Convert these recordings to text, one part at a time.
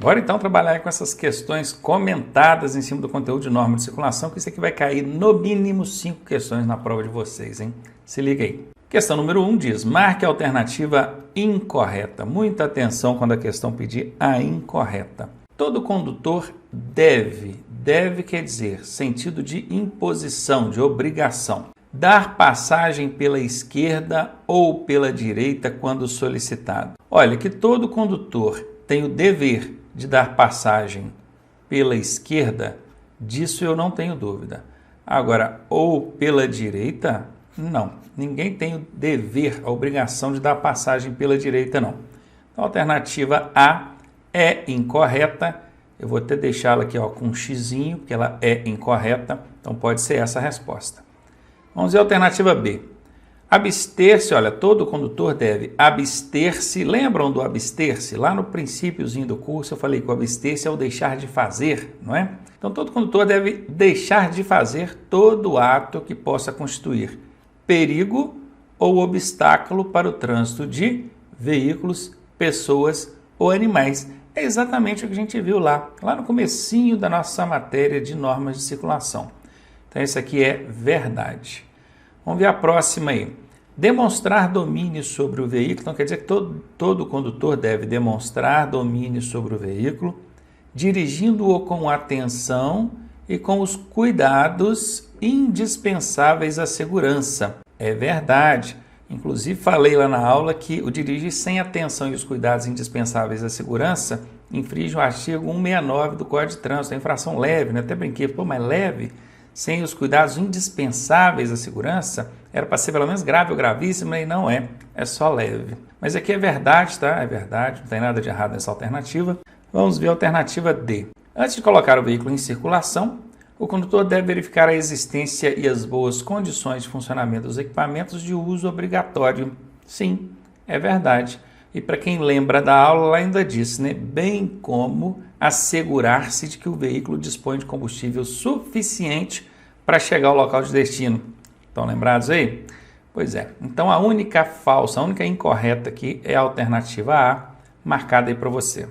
Bora então trabalhar com essas questões comentadas em cima do conteúdo de norma de circulação, que isso aqui vai cair no mínimo 5 questões na prova de vocês, hein? Se liga aí. Questão número 1 diz, marque a alternativa incorreta. Muita atenção quando a questão pedir a incorreta. Todo condutor deve quer dizer sentido de imposição, de obrigação, dar passagem pela esquerda ou pela direita quando solicitado. Olha, que todo condutor tem o dever de dar passagem pela esquerda, disso eu não tenho dúvida. Agora, ou pela direita, não. Ninguém tem o dever, a obrigação de dar passagem pela direita, não. Então, a alternativa A é incorreta. Eu vou até deixá-la aqui ó, com um xizinho, porque ela é incorreta. Então, pode ser essa a resposta. Vamos ver a alternativa B. Abster-se, olha, todo condutor deve abster-se. Lembram do abster-se? Lá no princípiozinho do curso eu falei que o abster-se é o deixar de fazer, não é? Então, todo condutor deve deixar de fazer todo ato que possa constituir perigo ou obstáculo para o trânsito de veículos, pessoas ou animais. É exatamente o que a gente viu lá no comecinho da nossa matéria de normas de circulação. Então, isso aqui é verdade. Vamos ver a próxima aí. Demonstrar domínio sobre o veículo. Então, quer dizer que todo condutor deve demonstrar domínio sobre o veículo, dirigindo-o com atenção e com os cuidados indispensáveis à segurança. É verdade. Inclusive, falei lá na aula que o dirigir sem atenção e os cuidados indispensáveis à segurança infringe o artigo 169 do Código de Trânsito. É infração leve, né? Até brinquei, mas leve? Sem os cuidados indispensáveis à segurança, era para ser pelo menos grave ou gravíssimo, e não é só leve. Mas aqui é verdade, tá? É verdade, não tem nada de errado nessa alternativa. Vamos ver a alternativa D. Antes de colocar o veículo em circulação, o condutor deve verificar a existência e as boas condições de funcionamento dos equipamentos de uso obrigatório. Sim, é verdade. E para quem lembra da aula, ela ainda disse, né? Bem como assegurar-se de que o veículo dispõe de combustível suficiente para chegar ao local de destino. Estão lembrados aí? Pois é. Então, a única falsa, a única incorreta aqui é a alternativa A, marcada aí para você.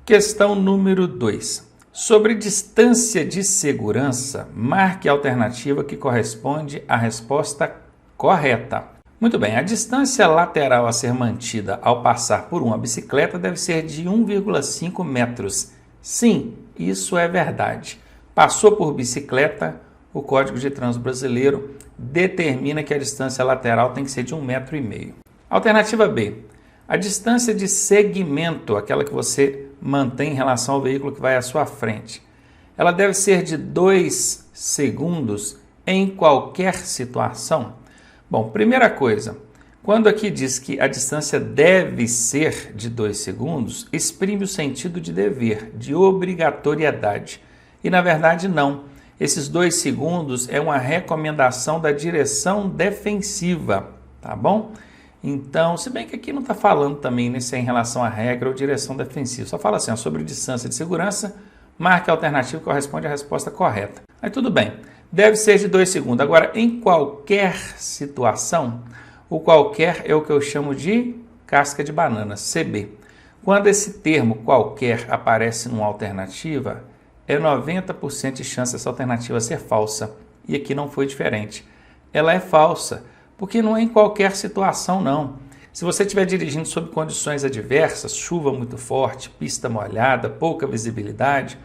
Questão número 2. Sobre distância de segurança, marque a alternativa que corresponde à resposta correta. Muito bem, a distância lateral a ser mantida ao passar por uma bicicleta deve ser de 1,5 metros. Sim, isso é verdade. Passou por bicicleta, o Código de Trânsito Brasileiro determina que a distância lateral tem que ser de 1,5 metro. Alternativa B. A distância de segmento, aquela que você mantém em relação ao veículo que vai à sua frente, ela deve ser de 2 segundos em qualquer situação. Bom, primeira coisa, quando aqui diz que a distância deve ser de 2 segundos, exprime o sentido de dever, de obrigatoriedade. E na verdade não. Esses 2 segundos é uma recomendação da direção defensiva, tá bom? Então, se bem que aqui não está falando também né, se é em relação à regra ou direção defensiva, só fala assim, ó, sobre distância de segurança, marque a alternativa que corresponde à resposta correta. Aí tudo bem, deve ser de 2 segundos. Agora, em qualquer situação, o qualquer é o que eu chamo de casca de banana, CB. Quando esse termo qualquer aparece numa alternativa, é 90% de chance dessa alternativa ser falsa. E aqui não foi diferente. Ela é falsa, porque não é em qualquer situação, não. Se você estiver dirigindo sob condições adversas, chuva muito forte, pista molhada, pouca visibilidade,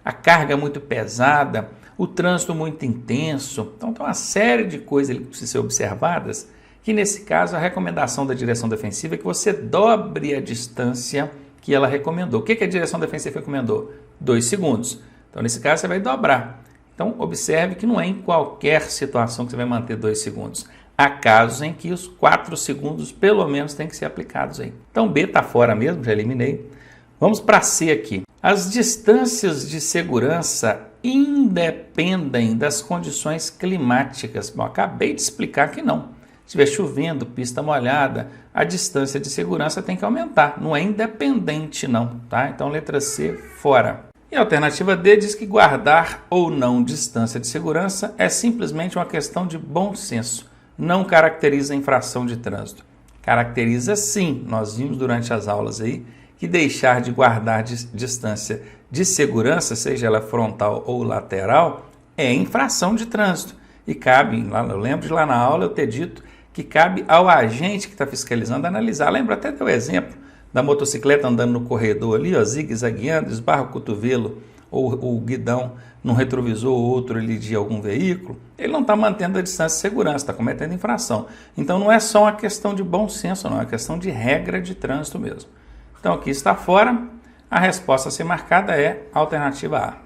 a carga muito pesada, o trânsito muito intenso, então tem uma série de coisas que precisam ser observadas, que nesse caso a recomendação da direção defensiva é que você dobre a distância que ela recomendou. O que a direção defensiva recomendou? 2 segundos. Então nesse caso você vai dobrar. Então observe que não é em qualquer situação que você vai manter 2 segundos. Há casos em que os 4 segundos pelo menos têm que ser aplicados aí. Então B está fora mesmo, já eliminei. Vamos para C aqui. As distâncias de segurança independem das condições climáticas. Bom, acabei de explicar que não. Se estiver chovendo, pista molhada, a distância de segurança tem que aumentar. Não é independente não, tá? Então letra C, fora. E a alternativa D diz que guardar ou não distância de segurança é simplesmente uma questão de bom senso. Não caracteriza infração de trânsito. Caracteriza sim, nós vimos durante as aulas aí, que deixar de guardar distância de segurança, seja ela frontal ou lateral, é infração de trânsito. E cabe, eu lembro de lá na aula eu ter dito que cabe ao agente que está fiscalizando analisar. Lembro até do exemplo da motocicleta andando no corredor ali, ó, zigue-zagueando, esbarra o cotovelo ou o guidão num retrovisor ou outro ali de algum veículo, ele não está mantendo a distância de segurança, está cometendo infração. Então não é só uma questão de bom senso, não, é uma questão de regra de trânsito mesmo. Então aqui está fora, a resposta a ser marcada é a alternativa A.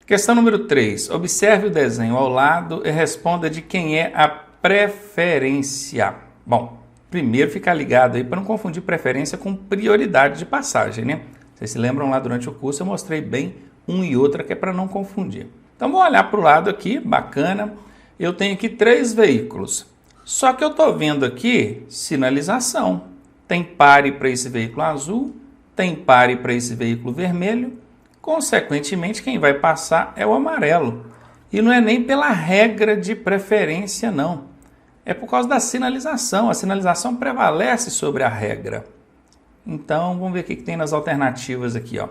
Questão número 3. Observe o desenho ao lado e responda de quem é a preferência. Bom, primeiro ficar ligado aí para não confundir preferência com prioridade de passagem, né? Vocês se lembram lá durante o curso eu mostrei bem um e outra que é para não confundir. Então vou olhar para o lado aqui, bacana. Eu tenho aqui 3 veículos. Só que eu estou vendo aqui sinalização. Tem pare para esse veículo azul, tem pare para esse veículo vermelho. Consequentemente, quem vai passar é o amarelo. E não é nem pela regra de preferência, não. É por causa da sinalização. A sinalização prevalece sobre a regra. Então, vamos ver o que tem nas alternativas aqui, ó.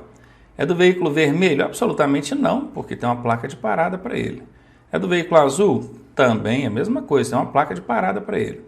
É do veículo vermelho? Absolutamente não, porque tem uma placa de parada para ele. É do veículo azul? Também é a mesma coisa, tem uma placa de parada para ele.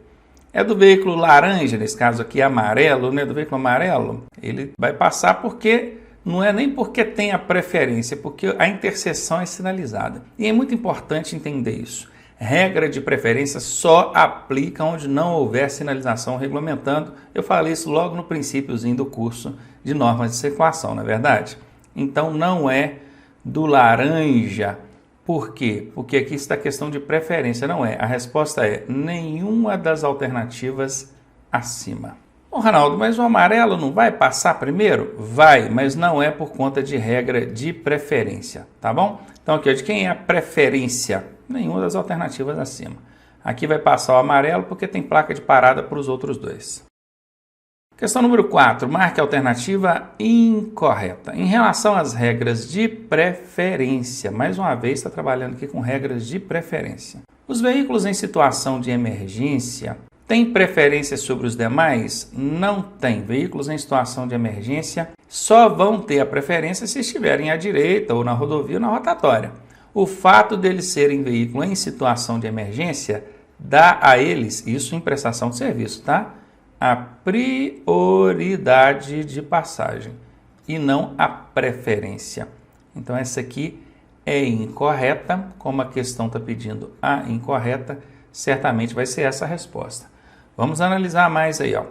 É do veículo laranja, nesse caso aqui amarelo, né? Do veículo amarelo, ele vai passar porque não é nem porque tem a preferência, é porque a interseção é sinalizada. E é muito importante entender isso. Regra de preferência só aplica onde não houver sinalização regulamentando. Eu falei isso logo no princípiozinho do curso de normas de circulação, não é verdade? Então não é do laranja. Por quê? Porque aqui está a questão de preferência, não é. A resposta é nenhuma das alternativas acima. Ô Ronaldo, mas o amarelo não vai passar primeiro? Vai, mas não é por conta de regra de preferência, tá bom? Então aqui, ó, de quem é a preferência? Nenhuma das alternativas acima. Aqui vai passar o amarelo porque tem placa de parada para os outros 2. Questão número 4. Marque a alternativa incorreta. Em relação às regras de preferência, mais uma vez está trabalhando aqui com regras de preferência. Os veículos em situação de emergência têm preferência sobre os demais? Não tem. Veículos em situação de emergência só vão ter a preferência se estiverem à direita ou na rodovia ou na rotatória. O fato deles serem veículos em situação de emergência dá a eles, isso em prestação de serviço, tá? A prioridade de passagem e não a preferência. Então essa aqui é incorreta, como a questão está pedindo a incorreta, certamente vai ser essa a resposta. Vamos analisar mais aí, ó.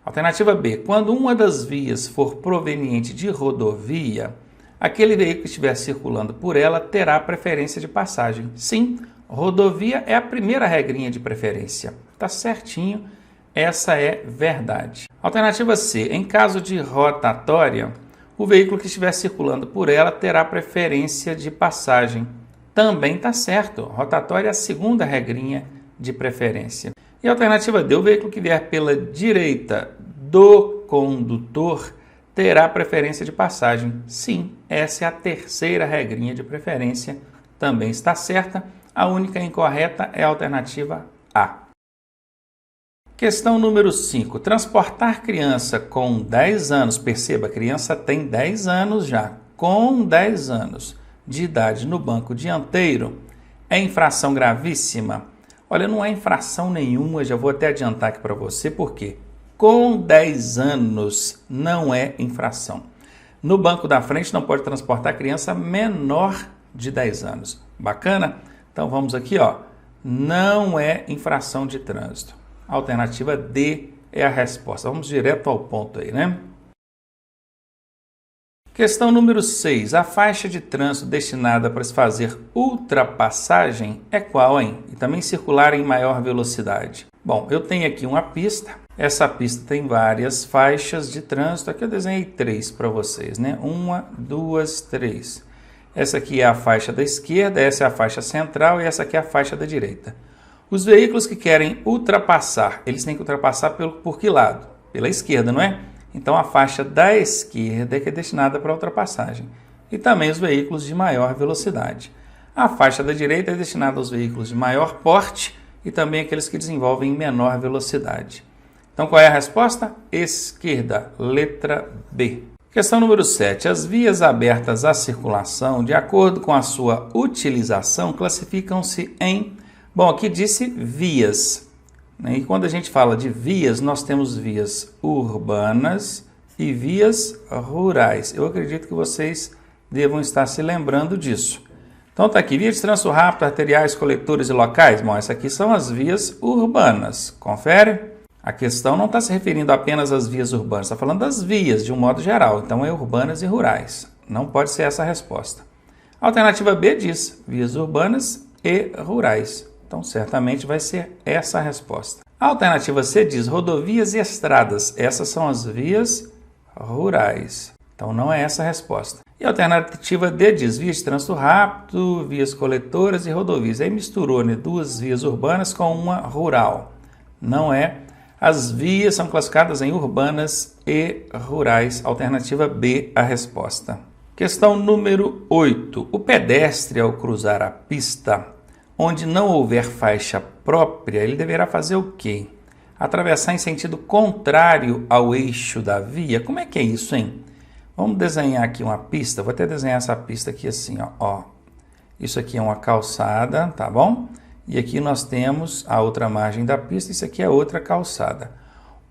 Alternativa B. Quando uma das vias for proveniente de rodovia, aquele veículo que estiver circulando por ela terá preferência de passagem. Sim, rodovia é a primeira regrinha de preferência. Tá certinho, essa é verdade. Alternativa C. Em caso de rotatória, o veículo que estiver circulando por ela terá preferência de passagem. Também tá certo, rotatória é a segunda regrinha de preferência. E a alternativa D. O veículo que vier pela direita do condutor terá preferência de passagem. Sim, essa é a terceira regrinha de preferência. Também está certa. A única incorreta é a alternativa A. Questão número 5. Transportar criança com 10 anos, perceba, a criança tem 10 anos já, com 10 anos de idade no banco dianteiro, é infração gravíssima? Olha, não é infração nenhuma, já vou até adiantar aqui para você, por quê? Com 10 anos não é infração. No banco da frente não pode transportar criança menor de 10 anos. Bacana? Então vamos aqui, ó. Não é infração de trânsito. A alternativa D é a resposta. Vamos direto ao ponto aí, né? Questão número 6. A faixa de trânsito destinada para se fazer ultrapassagem é qual, hein? E também circular em maior velocidade. Bom, eu tenho aqui uma pista. Essa pista tem várias faixas de trânsito. Aqui eu desenhei 3 para vocês, né? 1, 2, 3. Essa aqui é a faixa da esquerda, essa é a faixa central e essa aqui é a faixa da direita. Os veículos que querem ultrapassar, eles têm que ultrapassar por que lado? Pela esquerda, não é? Então a faixa da esquerda é que é destinada para ultrapassagem. E também os veículos de maior velocidade. A faixa da direita é destinada aos veículos de maior porte e também aqueles que desenvolvem menor velocidade. Então, qual é a resposta? Esquerda, letra B. Questão número 7. As vias abertas à circulação, de acordo com a sua utilização, classificam-se em... Bom, aqui disse vias. E quando a gente fala de vias, nós temos vias urbanas e vias rurais. Eu acredito que vocês devam estar se lembrando disso. Então está aqui, vias de trânsito rápido, arteriais, coletores e locais. Bom, essas aqui são as vias urbanas. Confere? A questão não está se referindo apenas às vias urbanas, está falando das vias de um modo geral. Então é urbanas e rurais. Não pode ser essa a resposta. A alternativa B diz vias urbanas e rurais. Então certamente vai ser essa a resposta. A alternativa C diz rodovias e estradas. Essas são as vias rurais. Então não é essa a resposta. E a alternativa D diz vias de trânsito rápido, vias coletoras e rodovias. Aí misturou, né, duas vias urbanas com uma rural. Não é. As vias são classificadas em urbanas e rurais. Alternativa B a resposta. Questão número 8. O pedestre, ao cruzar a pista, onde não houver faixa própria, ele deverá fazer o quê? Atravessar em sentido contrário ao eixo da via. Como é que é isso, hein? Vamos desenhar aqui uma pista. Vou até desenhar essa pista aqui assim, ó. Isso aqui é uma calçada, tá bom? E aqui nós temos a outra margem da pista. Isso aqui é outra calçada.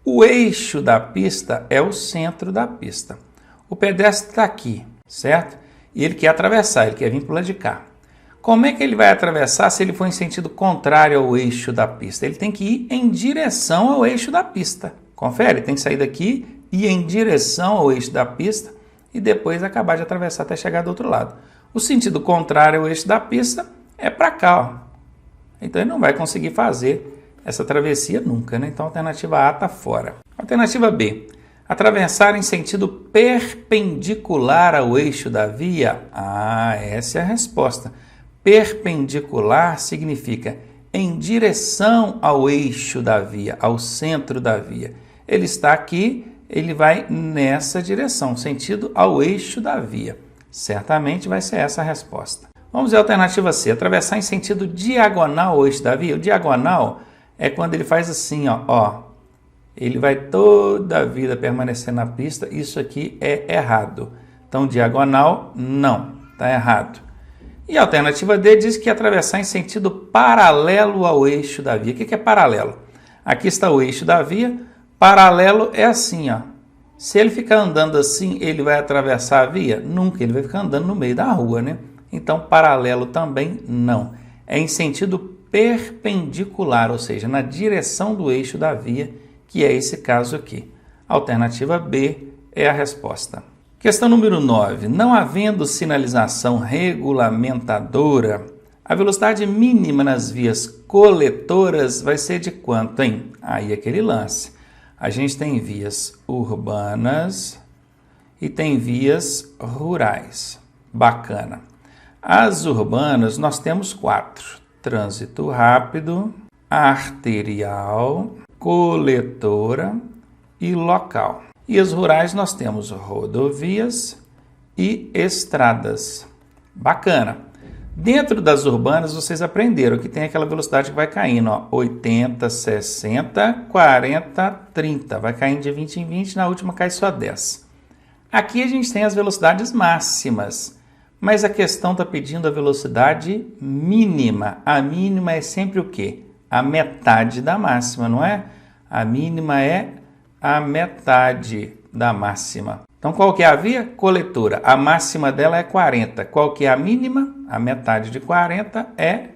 O eixo da pista é o centro da pista. O pedestre está aqui, certo? E ele quer atravessar, ele quer vir para o lado de cá. Como é que ele vai atravessar se ele for em sentido contrário ao eixo da pista? Ele tem que ir em direção ao eixo da pista. Confere? Tem que sair daqui, ir em direção ao eixo da pista e depois acabar de atravessar até chegar do outro lado. O sentido contrário ao eixo da pista é para cá, ó. Então ele não vai conseguir fazer essa travessia nunca, né? Então a alternativa A está fora. Alternativa B. Atravessar em sentido perpendicular ao eixo da via. Essa é a resposta. Perpendicular significa em direção ao eixo da via, ao centro da via. Ele está aqui, ele vai nessa direção, sentido ao eixo da via. Certamente vai ser essa a resposta. Vamos ver a alternativa C. Atravessar em sentido diagonal ao eixo da via. O diagonal é quando ele faz assim, ó. Ele vai toda a vida permanecer na pista. Isso aqui é errado. Então, diagonal, não. Está errado. E a alternativa D diz que atravessar em sentido paralelo ao eixo da via. O que é paralelo? Aqui está o eixo da via. Paralelo é assim, ó. Se ele ficar andando assim, ele vai atravessar a via? Nunca. Ele vai ficar andando no meio da rua, né? Então, paralelo também não. É em sentido perpendicular, ou seja, na direção do eixo da via, que é esse caso aqui. Alternativa B é a resposta. Questão número 9. Não havendo sinalização regulamentadora, a velocidade mínima nas vias coletoras vai ser de quanto, hein? Aí aquele lance. A gente tem vias urbanas e tem vias rurais. Bacana. As urbanas nós temos 4. Trânsito rápido, arterial, coletora e local. E as rurais nós temos rodovias e estradas. Bacana. Dentro das urbanas vocês aprenderam que tem aquela velocidade que vai caindo, ó, 80, 60, 40, 30. Vai caindo de 20 em 20, na última cai só 10. Aqui a gente tem as velocidades máximas. Mas a questão está pedindo a velocidade mínima. A mínima é sempre o quê? A metade da máxima, não é? A mínima é a metade da máxima. Então, qual que é a via? Coletora. A máxima dela é 40. Qual que é a mínima? A metade de 40 é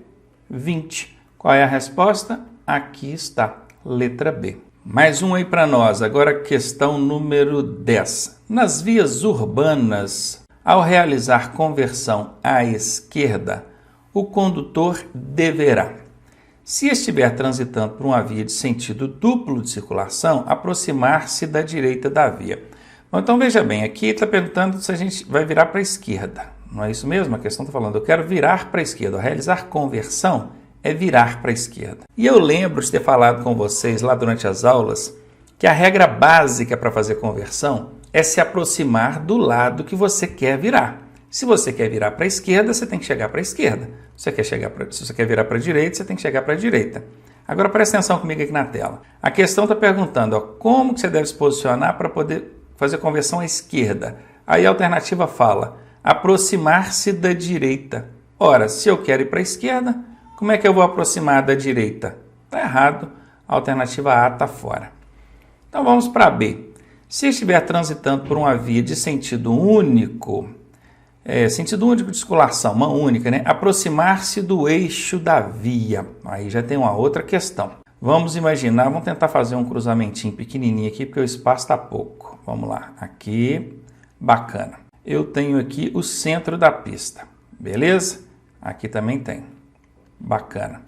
20. Qual é a resposta? Aqui está, letra B. Mais um aí para nós. Agora, questão número 10. Nas vias urbanas, ao realizar conversão à esquerda, o condutor deverá, se estiver transitando por uma via de sentido duplo de circulação, aproximar-se da direita da via. Bom, então veja bem, aqui está perguntando se a gente vai virar para a esquerda. Não é isso mesmo? A questão está falando, eu quero virar para a esquerda. Ao realizar conversão é virar para a esquerda. E eu lembro de ter falado com vocês lá durante as aulas que a regra básica para fazer conversão é se aproximar do lado que você quer virar. Se você quer virar para a esquerda, você tem que chegar para a esquerda. Se você quer virar para a direita, você tem que chegar para a direita. Agora presta atenção comigo aqui na tela. A questão está perguntando, ó, como que você deve se posicionar para poder fazer conversão à esquerda. Aí a alternativa fala, aproximar-se da direita. Ora, se eu quero ir para a esquerda, como é que eu vou aproximar da direita? Está errado, a alternativa A está fora. Então vamos para B. Se estiver transitando por uma via de sentido único, sentido único de circulação, mão única, né? Aproximar-se do eixo da via. Aí já tem uma outra questão. Vamos imaginar, vamos tentar fazer um cruzamentinho pequenininho aqui, porque o espaço está pouco. Vamos lá, aqui, bacana. Eu tenho aqui o centro da pista, beleza? Aqui também tem, bacana.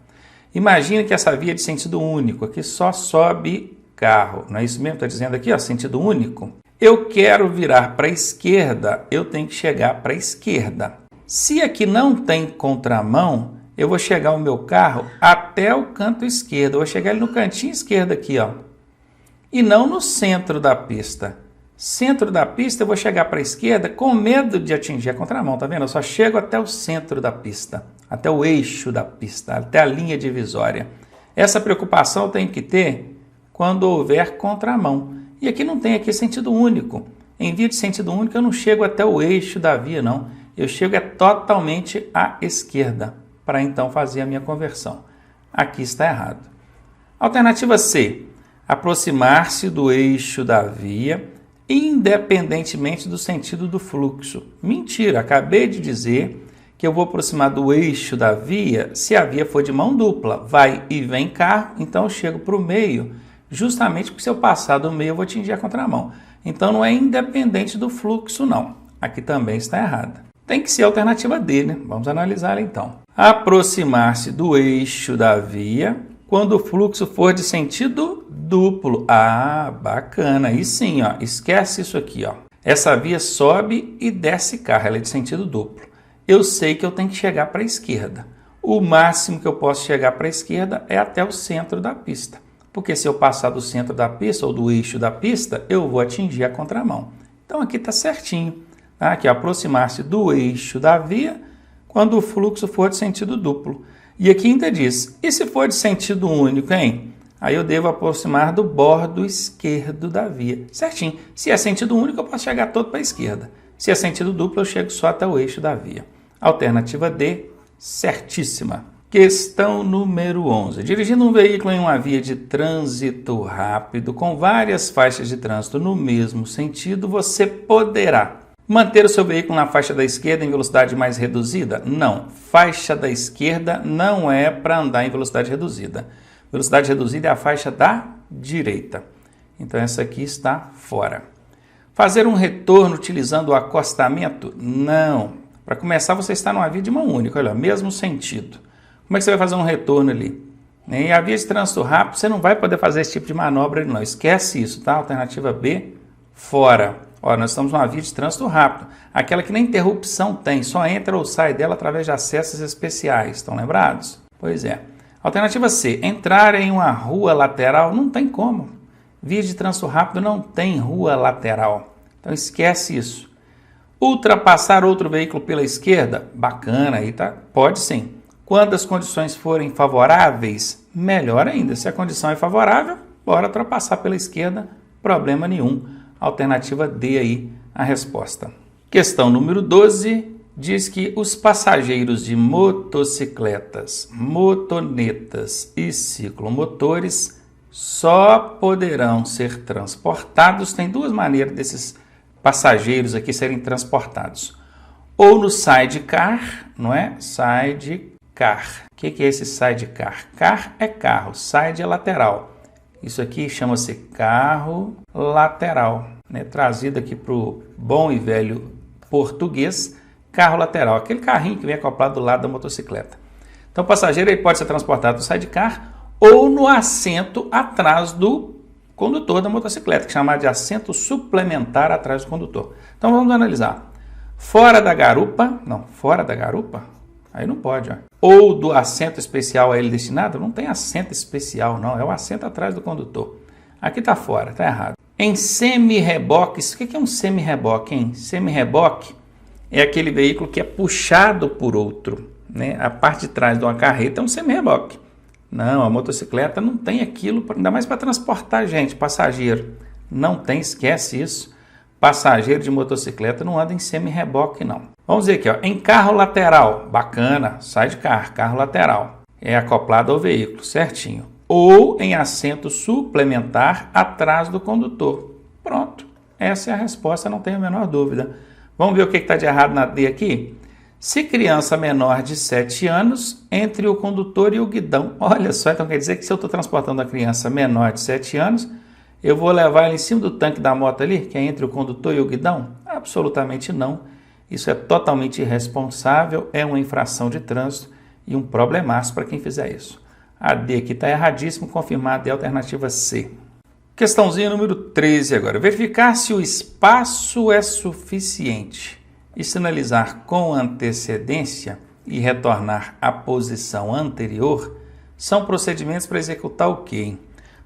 Imagina que essa via é de sentido único, aqui só sobe carro, não é isso mesmo? Está dizendo aqui, ó, sentido único. Eu quero virar para a esquerda, eu tenho que chegar para a esquerda. Se aqui não tem contramão, eu vou chegar o meu carro até o canto esquerdo. Eu vou chegar ele no cantinho esquerdo aqui, ó. E não no centro da pista. Centro da pista eu vou chegar para a esquerda com medo de atingir a contramão, tá vendo? Eu só chego até o centro da pista, até o eixo da pista, até a linha divisória. Essa preocupação eu tenho que ter quando houver contramão. E aqui não tem aqui sentido único. Em via de sentido único eu não chego até o eixo da via, não. Eu chego totalmente à esquerda, para então fazer a minha conversão. Aqui está errado. Alternativa C. Aproximar-se do eixo da via, independentemente do sentido do fluxo. Mentira, acabei de dizer que eu vou aproximar do eixo da via se a via for de mão dupla. Vai e vem carro, então eu chego para o meio, justamente porque se eu passar do meio eu vou atingir a contramão. Então não é independente do fluxo, não. Aqui também está errado. Tem que ser a alternativa D, né? Vamos analisar ela então. Aproximar-se do eixo da via quando o fluxo for de sentido duplo. Ah, bacana. Aí sim, ó, esquece isso aqui, ó. Essa via sobe e desce carro, ela é de sentido duplo. Eu sei que eu tenho que chegar para a esquerda. O máximo que eu posso chegar para a esquerda é até o centro da pista. Porque se eu passar do centro da pista ou do eixo da pista, eu vou atingir a contramão. Então aqui está certinho. Tá? Aqui, aproximar-se do eixo da via quando o fluxo for de sentido duplo. E aqui ainda diz, e se for de sentido único, hein? Aí eu devo aproximar do bordo esquerdo da via. Certinho. Se é sentido único, eu posso chegar todo para a esquerda. Se é sentido duplo, eu chego só até o eixo da via. Alternativa D, certíssima. Questão número 11. Dirigindo um veículo em uma via de trânsito rápido, com várias faixas de trânsito no mesmo sentido, você poderá manter o seu veículo na faixa da esquerda em velocidade mais reduzida? Não. Faixa da esquerda não é para andar em velocidade reduzida. Velocidade reduzida é a faixa da direita. Então essa aqui está fora. Fazer um retorno utilizando o acostamento? Não. Para começar, você está numa via de mão única, olha, mesmo sentido. Como é que você vai fazer um retorno ali? Em a via de trânsito rápido, você não vai poder fazer esse tipo de manobra ali, não. Esquece isso, tá? Alternativa B, fora. Ó, nós estamos numa via de trânsito rápido. Aquela que nem interrupção tem, só entra ou sai dela através de acessos especiais. Estão lembrados? Pois é. Alternativa C, entrar em uma rua lateral, não tem como. Via de trânsito rápido não tem rua lateral. Então esquece isso. Ultrapassar outro veículo pela esquerda? Bacana, aí tá? Pode sim. Quando as condições forem favoráveis, melhor ainda. Se a condição é favorável, bora ultrapassar pela esquerda, problema nenhum. Alternativa D aí, a resposta. Questão número 12, diz que os passageiros de motocicletas, motonetas e ciclomotores só poderão ser transportados. Tem duas maneiras desses passageiros aqui serem transportados. Ou no sidecar, não é? Sidecar. O que é esse sidecar? Car é carro, side é lateral. Isso aqui chama-se carro lateral, né? Trazido aqui para o bom e velho português, carro lateral. Aquele carrinho que vem acoplado do lado da motocicleta. Então o passageiro ele pode ser transportado no sidecar ou no assento atrás do condutor da motocicleta, que é chamado de assento suplementar atrás do condutor. Então vamos analisar. Fora da garupa, não, fora da garupa, aí não pode, ó. Ou do assento especial a ele destinado, não tem assento especial, não, é o assento atrás do condutor. Aqui está fora, está errado. Em semi-reboque, o que é um semi-reboque, hein? Semi-reboque é aquele veículo que é puxado por outro, né? A parte de trás de uma carreta é um semi-reboque. Não, a motocicleta não tem aquilo, ainda mais para transportar gente, passageiro. Não tem, esquece isso. Passageiro de motocicleta não anda em semi-reboque, não. Vamos ver aqui, ó, em carro lateral, bacana, sai de carro lateral. É acoplado ao veículo, certinho. Ou em assento suplementar atrás do condutor. Pronto, essa é a resposta, não tenho a menor dúvida. Vamos ver o que está de errado na D aqui? Se criança menor de 7 anos, entre o condutor e o guidão. Olha só, então quer dizer que se eu estou transportando a criança menor de 7 anos, eu vou levar ela em cima do tanque da moto ali, que é entre o condutor e o guidão? Absolutamente não. Isso é totalmente irresponsável, é uma infração de trânsito e um problemaço para quem fizer isso. A D aqui está erradíssimo, confirmada é a alternativa C. Questãozinha número 13 agora. Verificar se o espaço é suficiente e sinalizar com antecedência e retornar à posição anterior são procedimentos para executar o quê, hein?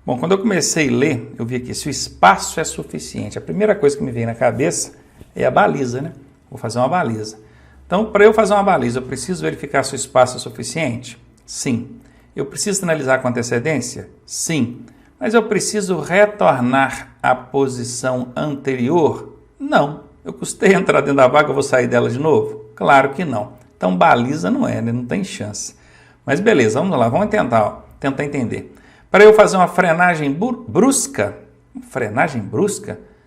Bom, quando eu comecei a ler, eu vi aqui, se o espaço é suficiente, a primeira coisa que me veio na cabeça é a baliza, né? Vou fazer uma baliza. Então, para eu fazer uma baliza, eu preciso verificar se o espaço é suficiente? Sim. Eu preciso sinalizar com antecedência? Sim. Mas eu preciso retornar à posição anterior? Não. Eu custei entrar dentro da vaga, eu vou sair dela de novo? Claro que não. Então, baliza não é, né? Não tem chance. Mas beleza, vamos lá, vamos tentar entender. Para eu fazer uma frenagem brusca,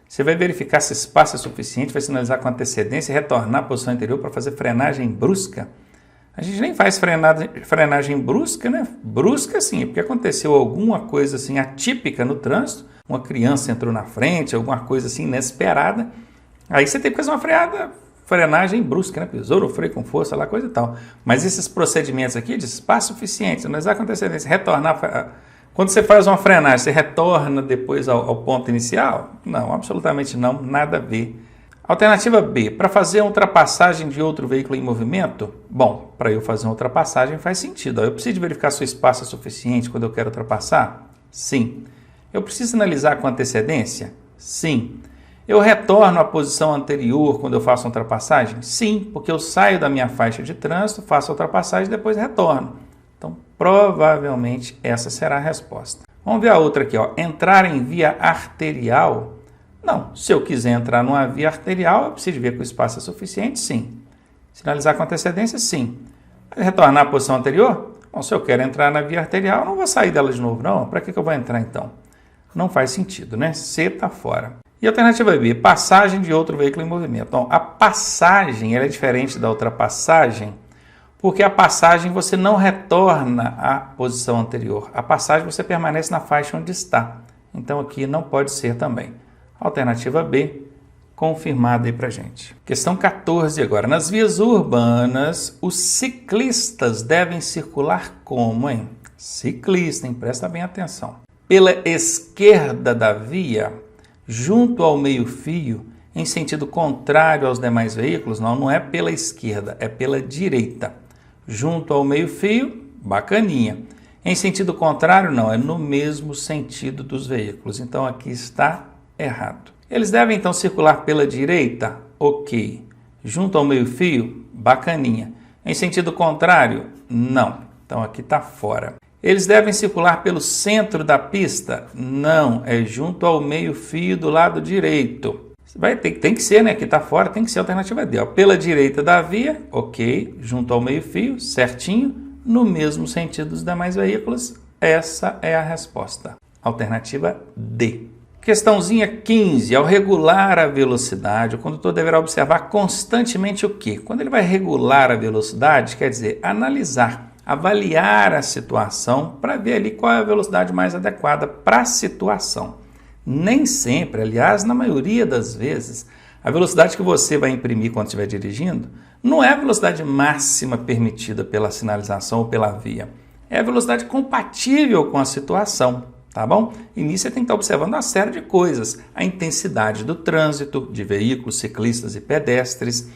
você vai verificar se o espaço é suficiente, vai sinalizar com antecedência e retornar à posição anterior para fazer frenagem brusca. A gente nem faz frenagem brusca, né? Brusca sim, porque aconteceu alguma coisa assim atípica no trânsito, uma criança entrou na frente, alguma coisa assim inesperada. Aí você tem que fazer uma frenagem brusca, né? Pisou no freio com força, lá, coisa e tal. Mas esses procedimentos aqui de espaço suficiente, sinalizar com antecedência, retornar. Quando você faz uma frenagem, você retorna depois ao ponto inicial? Não, absolutamente não, nada a ver. Alternativa B, para fazer uma ultrapassagem de outro veículo em movimento? Bom, para eu fazer uma ultrapassagem faz sentido. Eu preciso verificar se o espaço é suficiente quando eu quero ultrapassar? Sim. Eu preciso sinalizar com antecedência? Sim. Eu retorno à posição anterior quando eu faço uma ultrapassagem? Sim, porque eu saio da minha faixa de trânsito, faço a ultrapassagem e depois retorno. Então, provavelmente essa será a resposta. Vamos ver a outra aqui, ó. Entrar em via arterial? Não. Se eu quiser entrar numa via arterial, eu preciso ver que o espaço é suficiente? Sim. Sinalizar com antecedência? Sim. Mas retornar à posição anterior? Bom, se eu quero entrar na via arterial, eu não vou sair dela de novo, não. Para que eu vou entrar, então? Não faz sentido, né? C está fora. E a alternativa B, passagem de outro veículo em movimento. Então, a passagem ela é diferente da ultrapassagem, porque a passagem você não retorna à posição anterior. A passagem você permanece na faixa onde está. Então, aqui não pode ser também. Alternativa B, confirmada aí pra gente. Questão 14 agora. Nas vias urbanas, os ciclistas devem circular como, hein? Ciclista, hein? Presta bem atenção. Pela esquerda da via, junto ao meio-fio, em sentido contrário aos demais veículos? Não é pela esquerda, é pela direita. Junto ao meio-fio, bacaninha. Em sentido contrário, não, é no mesmo sentido dos veículos. Então, aqui está errado. Eles devem, então, circular pela direita? Ok. Junto ao meio-fio? Bacaninha. Em sentido contrário? Não. Então, aqui está fora. Eles devem circular pelo centro da pista? Não, é junto ao meio-fio do lado direito. Tem que ser, né? Aqui está fora, tem que ser a alternativa D. Ó. Pela direita da via, ok, junto ao meio-fio, certinho, no mesmo sentido dos demais veículos. Essa é a resposta. Alternativa D. Questãozinha 15. Ao regular a velocidade, o condutor deverá observar constantemente o quê? Quando ele vai regular a velocidade, quer dizer, analisar, avaliar a situação para ver ali qual é a velocidade mais adequada para a situação. Nem sempre, aliás, na maioria das vezes, a velocidade que você vai imprimir quando estiver dirigindo não é a velocidade máxima permitida pela sinalização ou pela via. É a velocidade compatível com a situação, tá bom? E nisso você tem que estar observando uma série de coisas. A intensidade do trânsito, de veículos, ciclistas e pedestres,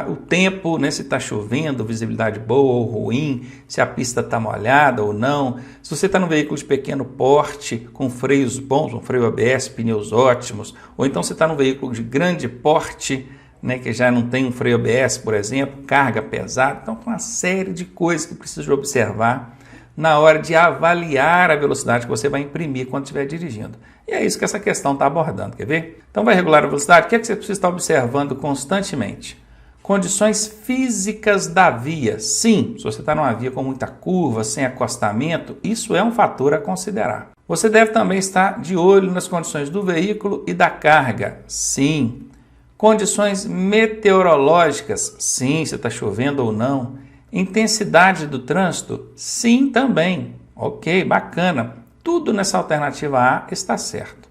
o tempo, né, se está chovendo, visibilidade boa ou ruim, se a pista está molhada ou não, se você está num veículo de pequeno porte, com freios bons, um freio ABS, pneus ótimos, ou então você está num veículo de grande porte, né, que já não tem um freio ABS, por exemplo, carga pesada, então tem uma série de coisas que precisa observar na hora de avaliar a velocidade que você vai imprimir quando estiver dirigindo. E é isso que essa questão está abordando, quer ver? Então vai regular a velocidade, o que é que você precisa estar observando constantemente? Condições físicas da via. Sim, se você está numa via com muita curva, sem acostamento, isso é um fator a considerar. Você deve também estar de olho nas condições do veículo e da carga. Sim. Condições meteorológicas. Sim, se está chovendo ou não. Intensidade do trânsito? Sim, também. Ok, bacana. Tudo nessa alternativa A está certo.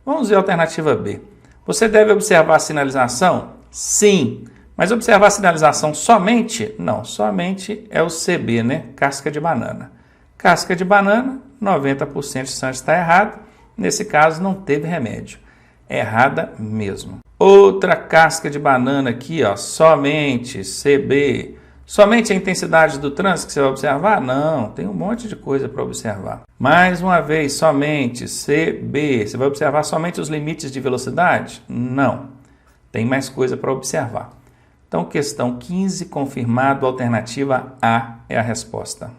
Vamos ver a alternativa B. Você deve observar a sinalização? Sim. Mas observar a sinalização somente? Não, somente é o CB, né? Casca de banana. Casca de banana, 90% de chance está errado. Nesse caso, não teve remédio. Errada mesmo. Outra casca de banana aqui, ó, somente CB. Somente a intensidade do trânsito que você vai observar? Não, tem um monte de coisa para observar. Mais uma vez, somente CB. Você vai observar somente os limites de velocidade? Não, tem mais coisa para observar. Então, questão 15, confirmado, alternativa A é a resposta.